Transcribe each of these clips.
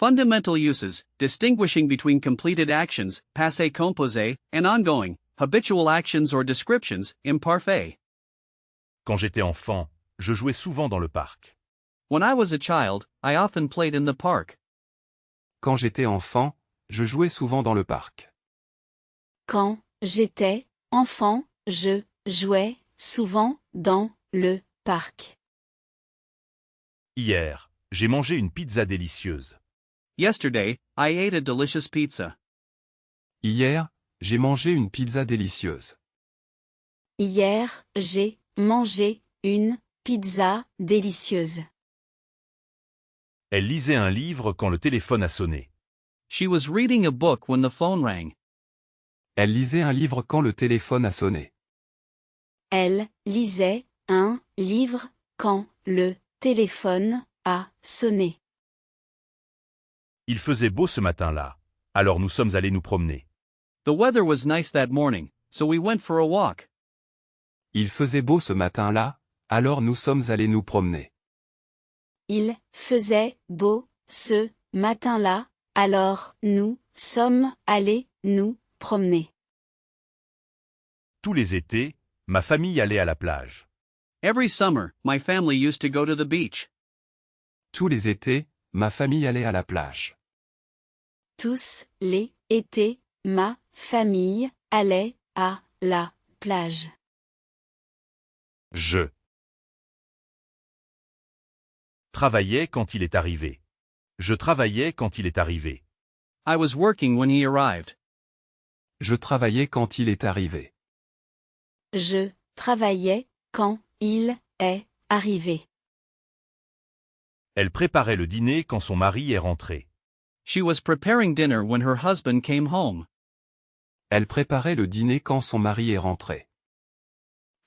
Fundamental uses, distinguishing between completed actions, passé composé, and ongoing, habitual actions or descriptions, imparfait. Quand j'étais enfant, je jouais souvent dans le parc. When I was a child, I often played in the park. Quand j'étais enfant, je jouais souvent dans le parc. Quand j'étais enfant, je jouais souvent dans le parc. Hier, j'ai mangé une pizza délicieuse. Yesterday, I ate a delicious pizza. Hier, j'ai mangé une pizza délicieuse. Hier, j'ai mangé une pizza délicieuse. Elle lisait un livre quand le téléphone a sonné. She was reading a book when the phone rang. Elle lisait un livre quand le téléphone a sonné. Elle lisait un livre quand le téléphone a sonné. Il faisait beau ce matin-là, alors nous sommes allés nous promener. The weather was nice that morning, so we went for a walk. Il faisait beau ce matin-là, alors nous sommes allés nous promener. Il faisait beau ce matin-là, alors nous sommes allés nous promener. Tous les étés, ma famille allait à la plage. Every summer, my family used to go to the beach. Tous les étés, ma famille allait à la plage. Tous les étés, ma famille allait à la plage. Je travaillais quand il est arrivé. Je travaillais quand il est arrivé. I was working when he arrived. Je travaillais quand il est arrivé. Je travaillais quand il est arrivé. Elle préparait le dîner quand son mari est rentré. She was preparing dinner when her husband came home. Elle préparait le dîner quand son mari est rentré.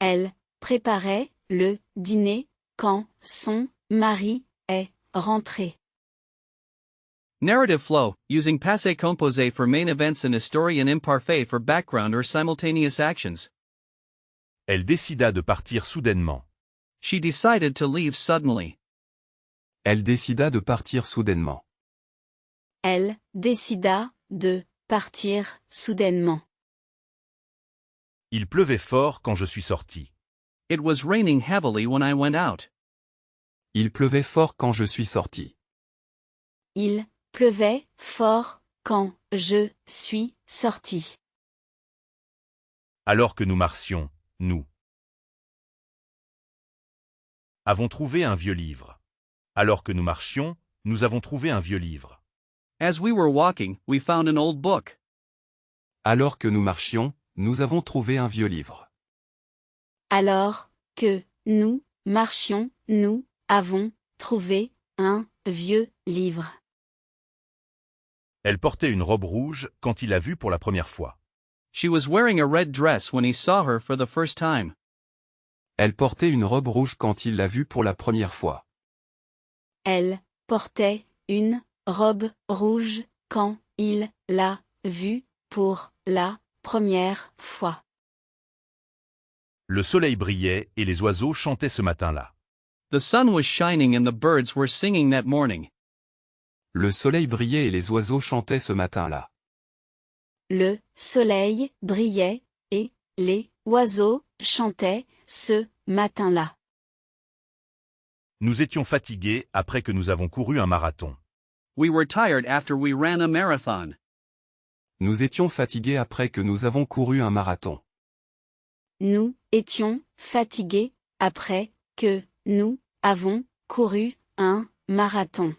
Elle préparait le dîner quand son mari est rentré. Narrative flow, using passé composé for main events and historian imparfait for background or simultaneous actions. Elle décida de partir soudainement. She decided to leave suddenly. Elle décida de partir soudainement. Elle décida de partir soudainement. Il pleuvait fort quand je suis sorti. It was raining heavily when I went out. Il pleuvait fort quand je suis sorti. Il pleuvait fort quand je suis sorti. Alors que nous marchions, nous avons trouvé un vieux livre. Alors que nous marchions, nous avons trouvé un vieux livre. As we were walking, we found an old book. Alors que nous marchions, nous avons trouvé un vieux livre. Alors que nous marchions, nous avons trouvé un vieux livre. Elle portait une robe rouge quand il l'a vue pour la première fois. She was wearing a red dress when he saw her for the first time. Elle portait une robe rouge quand il l'a vue pour la première fois. Elle portait une robe rouge quand il l'a vue pour la première fois. Le soleil brillait et les oiseaux chantaient ce matin-là. The sun was shining and the birds were singing that morning. Le soleil brillait et les oiseaux chantaient ce matin-là. Le soleil brillait et les oiseaux chantaient ce matin-là. Nous étions fatigués après que nous avons couru un marathon. We were tired after we ran a marathon. Nous étions fatigués après que nous avons couru un marathon. Nous étions fatigués après que nous avons couru un marathon.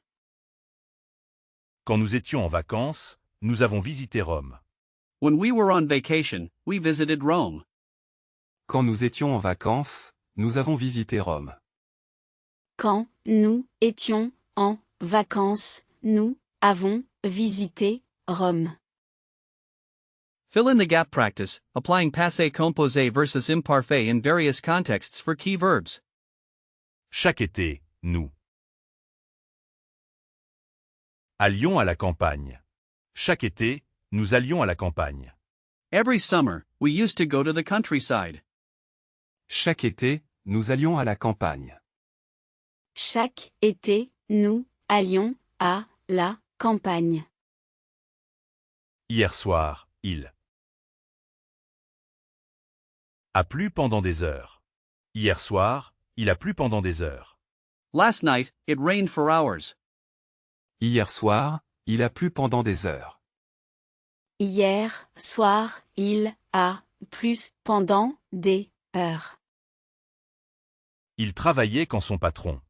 Quand nous étions en vacances, nous avons visité Rome. When we were on vacation, we visited Rome. Quand nous étions en vacances, nous avons visité Rome. Quand nous étions en vacances, nous avons visité Rome. Fill in the gap practice, applying passé composé versus imparfait in various contexts for key verbs. Chaque été, nous allions à la campagne. Chaque été, nous allions à la campagne. Every summer, we used to go to the countryside. Chaque été, nous allions à la campagne. Chaque été, nous allions à la campagne. Hier soir, il a plu pendant des heures. Hier soir, il a plu pendant des heures. Last night, it rained for hours. Hier soir, il a plu pendant des heures. Hier soir, il a plu pendant des heures. Il travaillait quand son patron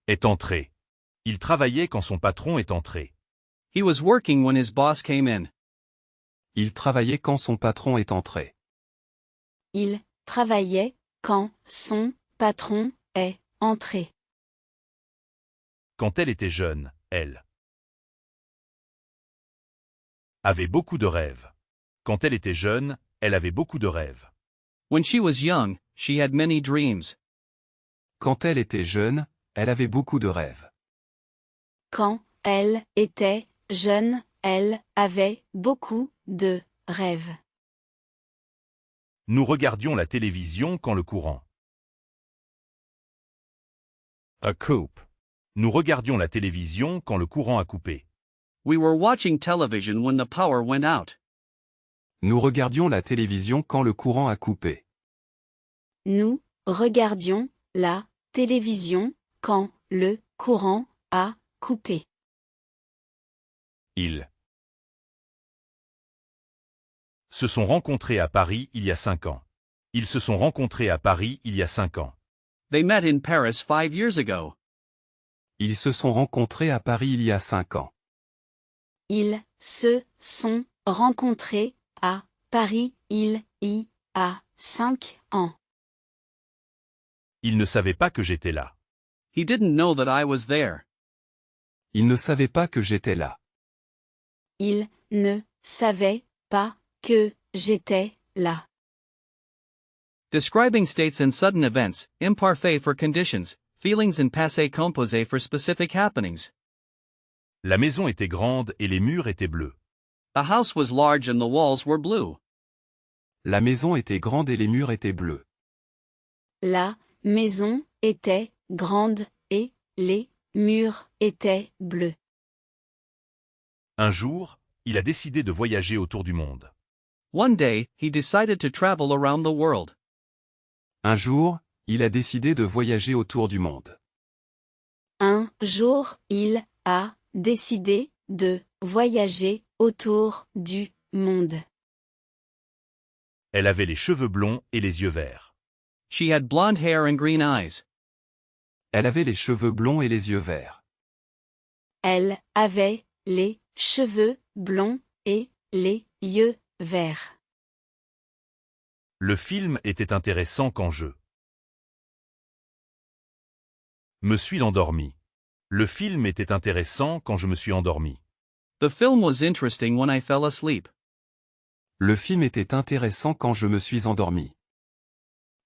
est entré. Il travaillait quand son patron est entré. He was working when his boss came in. Il travaillait quand son patron est entré. Il travaillait quand son patron est entré. Quand elle était jeune, elle avait beaucoup de rêves. Quand elle était jeune, elle avait beaucoup de rêves. When she was young, she had many dreams. Quand elle était jeune, elle avait beaucoup de rêves. Quand elle était jeune, elle avait beaucoup de rêves. Nous regardions la télévision quand le courant a coupé. Nous regardions la télévision quand le courant a coupé. We were watching television when the power went out. Nous regardions la télévision quand le courant a coupé. Nous regardions la télévision quand le courant a coupé. Ils se sont rencontrés à Paris il y a 5 ans. Ils se sont rencontrés à Paris il y a 5 ans. They met in Paris 5 years ago. Ils se sont rencontrés à Paris il y a 5 ans. Ils se sont rencontrés à Paris il y a 5 ans. Ils ne savaient pas que j'étais là. He didn't know that I was there. Ils ne savaient pas que j'étais là. Ils ne savaient pas que j'étais là. Describing states and sudden events, imparfait for conditions, feelings and passé composé for specific happenings. La maison était grande et les murs étaient bleus. The house was large and the walls were blue. La maison était grande et les murs étaient bleus. La maison était grande et les murs étaient bleus. Un jour, il a décidé de voyager autour du monde. One day, he decided to travel around the world. Un jour, il a décidé de voyager autour du monde. Un jour, il a décidé de voyager autour du monde. Elle avait les cheveux blonds et les yeux verts. She had blonde hair and green eyes. Elle avait les cheveux blonds et les yeux verts. Elle avait les cheveux blonds et les yeux verts. Le film était intéressant quand je me suis endormi. Le film était intéressant quand je me suis endormi. The film was interesting when I fell asleep. Le film était intéressant quand je me suis endormi.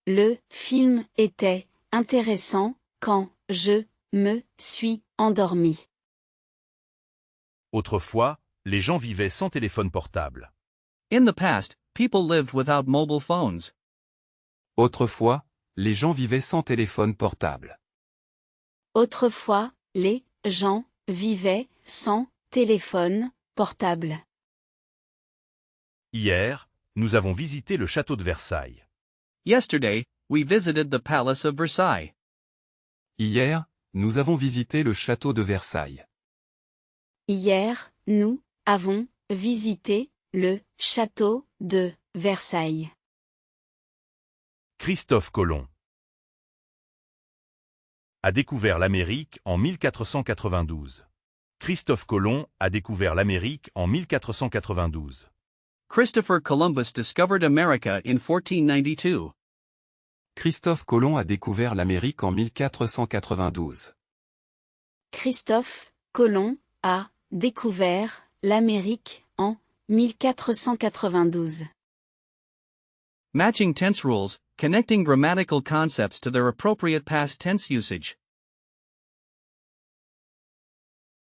Le film était intéressant quand je me suis endormi. Autrefois, les gens vivaient sans téléphone portable. In the past, people lived without mobile phones. Autrefois, les gens vivaient sans téléphone portable. Autrefois, les gens vivaient sans téléphone portable. Hier, nous avons visité le château de Versailles. Yesterday, we visited the Palace of Versailles. Hier, nous avons visité le château de Versailles. Hier, nous avons visité le château de Versailles. Christophe Colomb a découvert l'Amérique en 1492. Christophe Colomb a découvert l'Amérique en 1492. Christopher Columbus discovered America in 1492. Christophe Colomb a découvert l'Amérique en 1492. Christophe Colomb a découvert l'Amérique en 1492. Matching tense rules, connecting grammatical concepts to their appropriate past tense usage.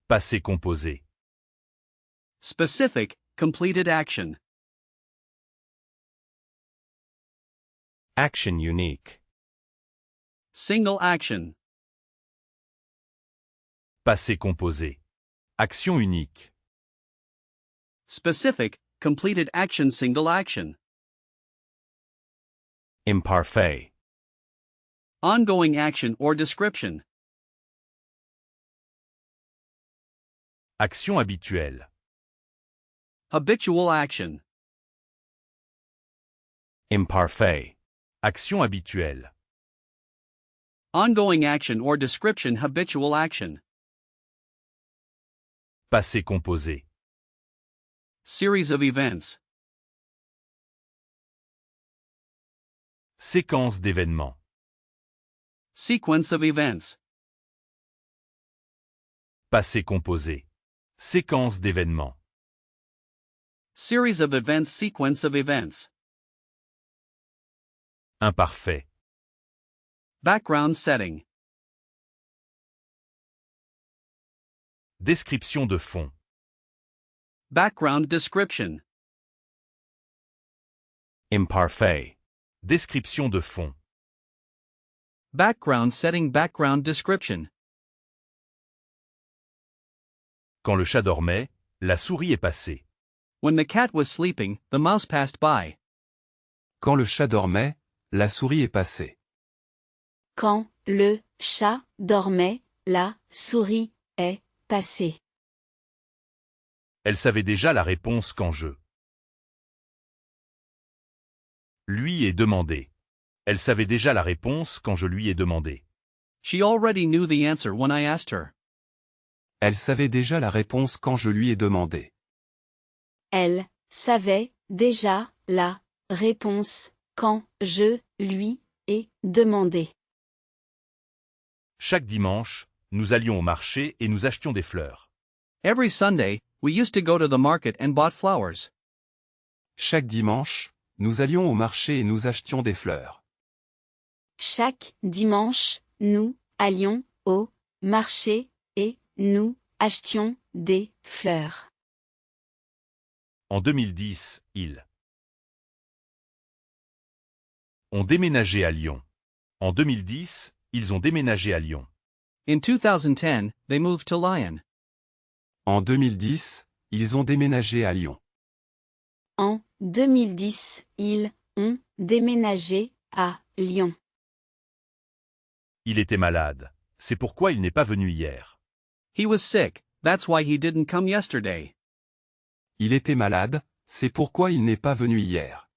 Passé composé. Specific, completed action. Action unique. Single action. Passé composé. Action unique. Specific, completed action, single action. Imparfait. Ongoing action or description. Action habituelle. Habitual action. Imparfait. Action habituelle. Ongoing action or description, habitual action. Passé composé. Series of events. Séquence d'événements. Sequence of events. Passé composé. Séquence d'événements. Series of events, sequence of events. Imparfait. Background setting. Description de fond. Background description. Imparfait. Description de fond. Background setting, background description. Quand le chat dormait, la souris est passée. When the cat was sleeping, the mouse passed by. Quand le chat dormait, la souris est passée. Quand le chat dormait, la souris est passée. Elle savait déjà la réponse quand je lui ai demandé. Elle savait déjà la réponse quand je lui ai demandé. She already knew the answer when I asked her. Elle savait déjà la réponse quand je lui ai demandé. Elle savait déjà la réponse quand je lui ai demandé. Chaque dimanche, nous allions au marché et nous achetions des fleurs. Every Sunday, we used to go to the market and bought flowers. Chaque dimanche, nous allions au marché et nous achetions des fleurs. Chaque dimanche, nous allions au marché et nous achetions des fleurs. En 2010, ils ont déménagé à Lyon. En 2010, ils ont déménagé à Lyon. In 2010, they moved to Lyon. En 2010, ils ont déménagé à Lyon. En 2010, ils ont déménagé à Lyon. Il était malade. C'est pourquoi il n'est pas venu hier. He was sick, that's why he didn't come yesterday. Il était malade, c'est pourquoi il n'est pas venu hier.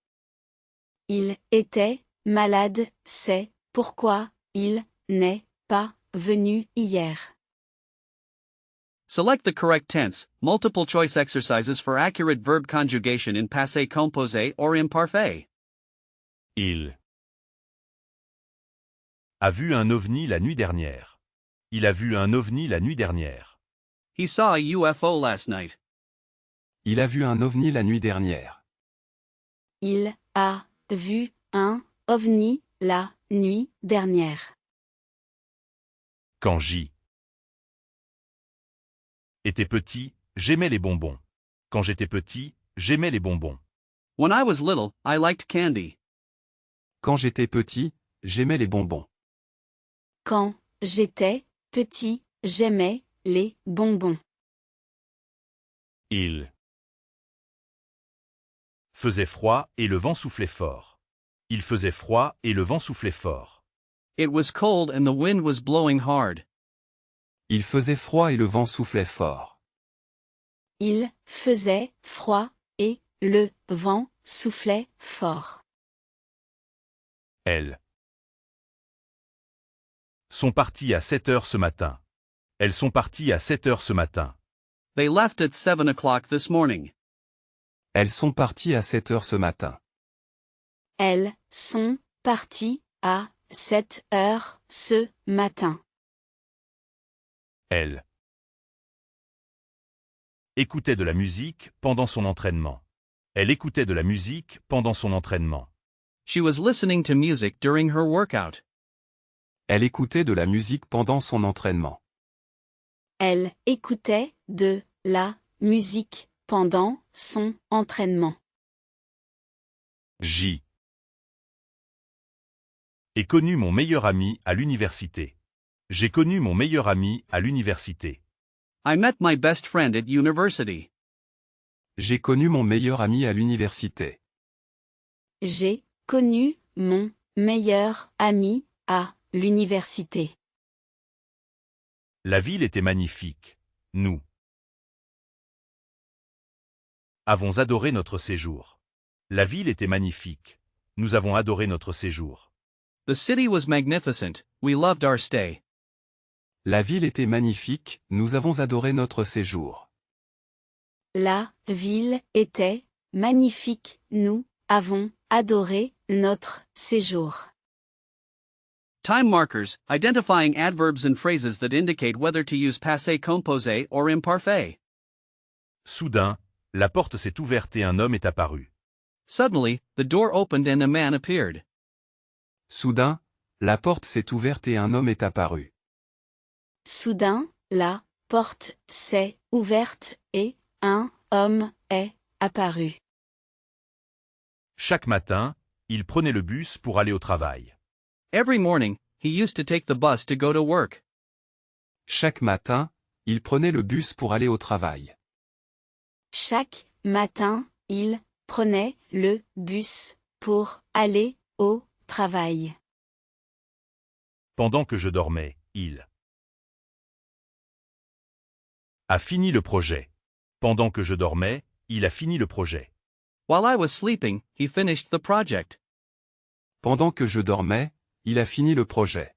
Il était malade, c'est pourquoi il n'est pas venu hier. Select the correct tense, multiple choice exercises for accurate verb conjugation in passé composé or imparfait. Il a vu un ovni la nuit dernière. Il a vu un ovni la nuit dernière. He saw a UFO last night. Il a vu un ovni la nuit dernière. Il a vu un ovni la nuit dernière. Quand j'y étais petit, j'aimais les bonbons. Quand j'étais petit, j'aimais les bonbons. When I was little, I liked candy. Quand j'étais petit, j'aimais les bonbons. Quand j'étais petit, j'aimais les bonbons. Il faisait froid et le vent soufflait fort. Il faisait froid et le vent soufflait fort. It was cold and the wind was blowing hard. Il faisait froid et le vent soufflait fort. Il faisait froid et le vent soufflait fort. Elles sont parties à 7 heures ce matin. Elles sont parties à 7 heures ce matin. They left at 7 o'clock this morning. Elles sont parties à 7 heures ce matin. Elles sont parties à 7 heures ce matin. Elle écoutait de la musique pendant son entraînement. Elle écoutait de la musique pendant son entraînement. She was listening to music during her workout. Elle écoutait de la musique pendant son entraînement. Elle écoutait de la musique pendant son entraînement. J. ai connu mon meilleur ami à l'université. J'ai connu mon meilleur ami à l'université. I met my best friend at university. J'ai connu mon meilleur ami à l'université. J'ai connu mon meilleur ami à l'université. La ville était magnifique. Nous avons adoré notre séjour. La ville était magnifique. Nous avons adoré notre séjour. The city was magnificent. We loved our stay. La ville était magnifique, nous avons adoré notre séjour. La ville était magnifique. Nous avons adoré notre séjour. Time markers, identifying adverbs and phrases that indicate whether to use passé composé or imparfait. Soudain, la porte s'est ouverte et un homme est apparu. Suddenly, the door opened and a man appeared. Soudain, la porte s'est ouverte et un homme est apparu. Soudain, la porte s'est ouverte et un homme est apparu. Chaque matin, il prenait le bus pour aller au travail. Every morning, he used to take the bus to go to work. Chaque matin, il prenait le bus pour aller au travail. Chaque matin, il prenait le bus pour aller au travail. Pendant que je dormais, il a fini le projet. Pendant que je dormais, il a fini le projet. While I was sleeping, he finished the project. Pendant que je dormais, il a fini le projet.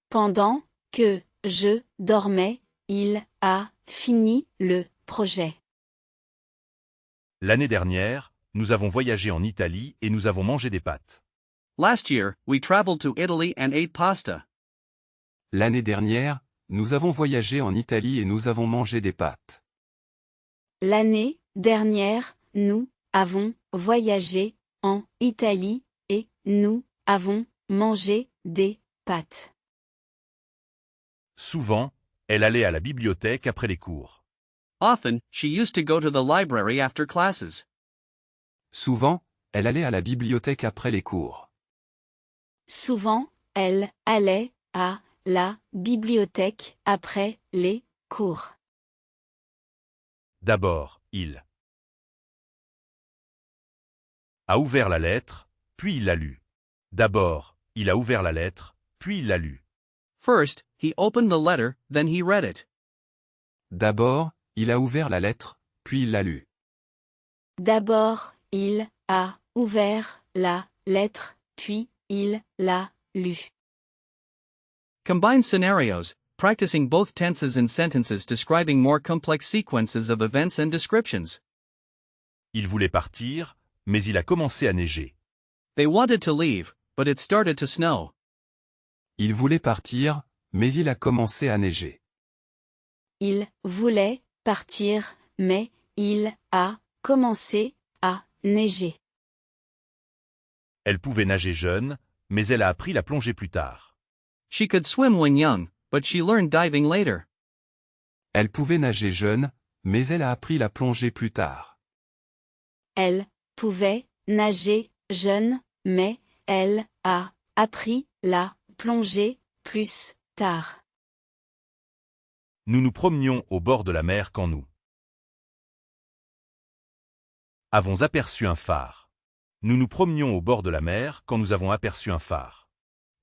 Pendant que je dormais, il a fini le projet. L'année dernière, nous avons voyagé en Italie et nous avons mangé des pâtes. Last year, we traveled to Italy and ate pasta. L'année dernière, nous avons voyagé en Italie et nous avons mangé des pâtes. L'année dernière, nous avons voyagé en Italie et nous avons mangé des pâtes. Souvent, elle allait à la bibliothèque après les cours. Often, she used to go to the library after classes. Souvent, elle allait à la bibliothèque après les cours. Souvent, elle allait à la bibliothèque après les cours. D'abord, il a ouvert la lettre, puis il l'a lue. D'abord, il a ouvert la lettre, puis il l'a lue. First, he opened the letter, then he read it. D'abord, il a ouvert la lettre, puis il l'a lue. D'abord, il a ouvert la lettre, puis il l'a lue. Combine scenarios, practicing both tenses and sentences describing more complex sequences of events and descriptions. Il voulait partir, mais il a commencé à neiger. They wanted to leave, but it started to snow. Il voulait partir, mais il a commencé à neiger. Il voulait partir, mais il a commencé à neiger. Elle pouvait nager jeune, mais elle a appris la plongée plus tard. She could swim when young, but she learned diving later. Elle pouvait nager jeune, mais elle a appris la plongée plus tard. Elle pouvait nager jeune, mais elle a appris la plongée plus tard. Nous nous promenions au bord de la mer quand nous avons aperçu un phare. Nous nous promenions au bord de la mer quand nous avons aperçu un phare.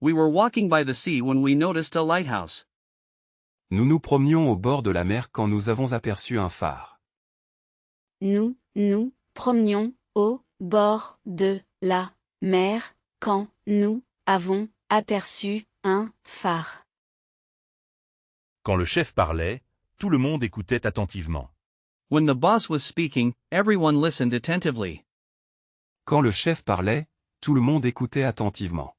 We were walking by the sea when we noticed a lighthouse. Nous nous promenions au bord de la mer quand nous avons aperçu un phare. Nous nous promenions au bord de la mer quand nous avons aperçu un phare. Quand le chef parlait, tout le monde écoutait attentivement. When the boss was speaking, everyone listened attentively. Quand le chef parlait, tout le monde écoutait attentivement.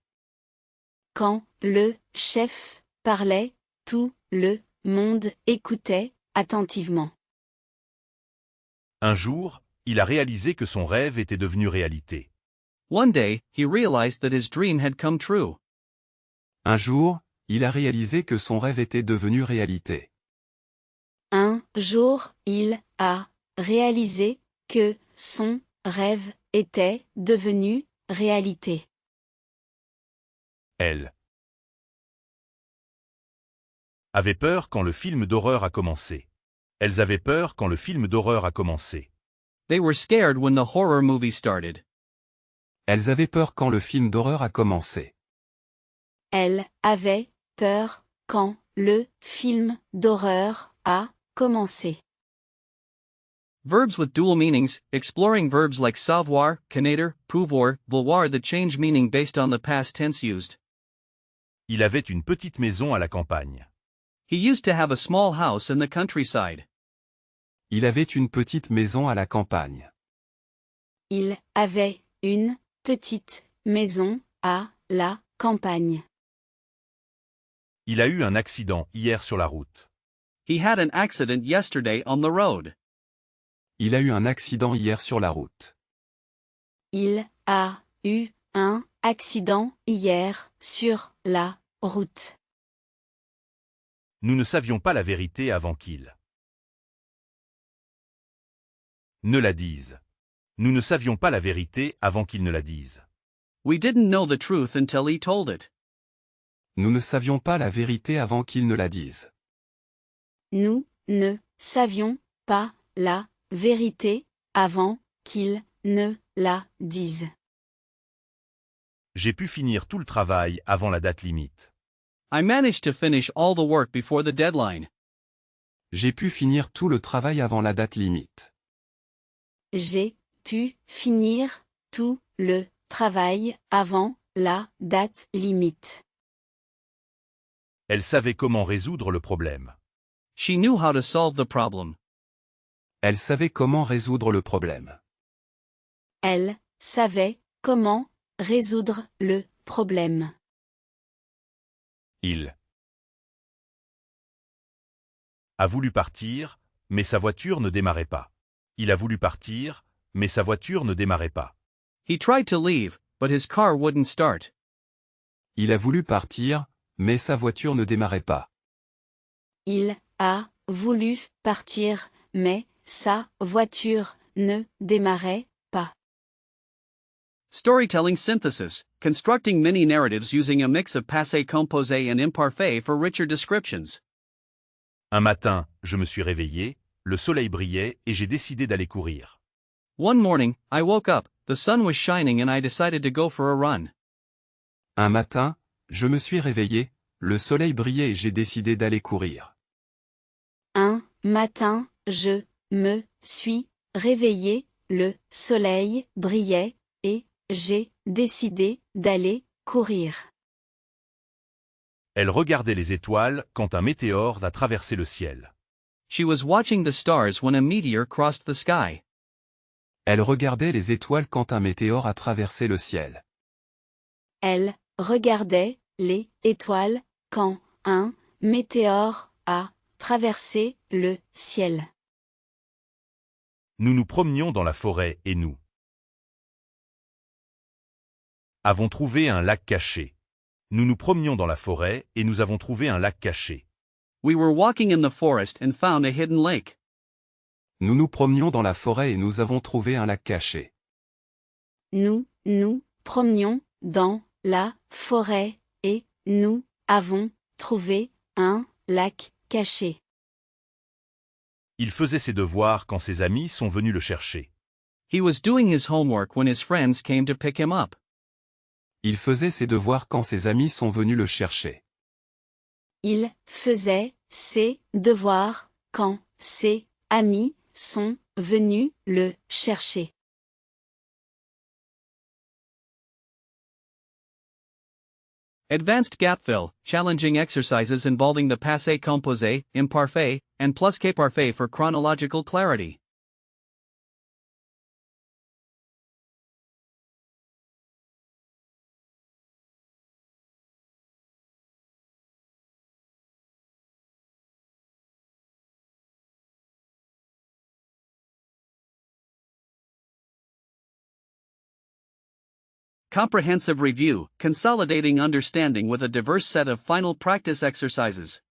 Quand le chef parlait, tout le monde écoutait attentivement. Un jour, il a réalisé que son rêve était devenu réalité. One day, he realized that his dream had come true. Un jour, il a réalisé que son rêve était devenu réalité. Un jour, il a réalisé que son rêve était devenu réalité. Elle Avaient peur quand le film d'horreur a commencé. Elles avaient peur quand le film d'horreur a commencé. They were scared when the horror movie started. Elles avaient peur quand le film d'horreur a commencé. Elle avait peur quand le film d'horreur a commencé. Verbs with dual meanings, exploring verbs like savoir, connaître, pouvoir, vouloir that change meaning based on the past tense used. Il avait une petite maison à la campagne. He used to have a small house in the countryside. Il avait une petite maison à la campagne. Il avait une petite maison à la campagne. Il a eu un accident hier sur la route. He had an accident yesterday on the road. Il a eu un accident hier sur la route. Il a eu un accident hier sur la route. Nous ne savions pas la vérité avant qu'il ne la dise. Nous ne savions pas la vérité avant qu'il ne la dise. We didn't know the truth until he told it. Nous ne savions pas la vérité avant qu'ils ne la disent. Nous ne savions pas la vérité avant qu'ils ne la disent. J'ai pu finir tout le travail avant la date limite. I managed to finish all the work before the deadline. J'ai pu finir tout le travail avant la date limite. J'ai pu finir tout le travail avant la date limite. Elle savait comment résoudre le problème. She knew how to solve the problem. Elle savait comment résoudre le problème. Elle savait comment résoudre le problème. Il a voulu partir, mais sa voiture ne démarrait pas. Il a voulu partir, mais sa voiture ne démarrait pas. He tried to leave, but his car wouldn't start. Il a voulu partir, mais sa voiture ne démarrait pas. Il a voulu partir, mais sa voiture ne démarrait pas. Storytelling synthesis, constructing mini narratives using a mix of passé composé and imparfait for richer descriptions. Un matin, je me suis réveillé, le soleil brillait et j'ai décidé d'aller courir. One morning, I woke up, the sun was shining and I decided to go for a run. Un matin, je me suis réveillé, le soleil brillait et j'ai décidé d'aller courir. Un matin, je me suis réveillé, le soleil brillait, et j'ai décidé d'aller courir. Elle regardait les étoiles quand un météore a traversé le ciel. She was watching the stars when a meteor crossed the sky. Elle regardait les étoiles quand un météore a traversé le ciel. Elle regardait les étoiles quand un météore a traversé le ciel. Nous nous promenions dans la forêt et nous avons trouvé un lac caché. Nous nous promenions dans la forêt et nous avons trouvé un lac caché. We were walking in the forest and found a hidden lake. Nous nous promenions dans la forêt et nous avons trouvé un lac caché. Nous nous promenions dans la forêt et nous avons trouvé un lac caché. Il faisait ses devoirs quand ses amis sont venus le chercher. He was doing his homework when his friends came to pick him up. Il faisait ses devoirs quand ses amis sont venus le chercher. Il faisait ses devoirs quand ses amis sont venus le chercher. Advanced gap fill, challenging exercises involving the passé composé, imparfait, and plusque parfait for chronological clarity. Comprehensive review, consolidating understanding with a diverse set of final practice exercises.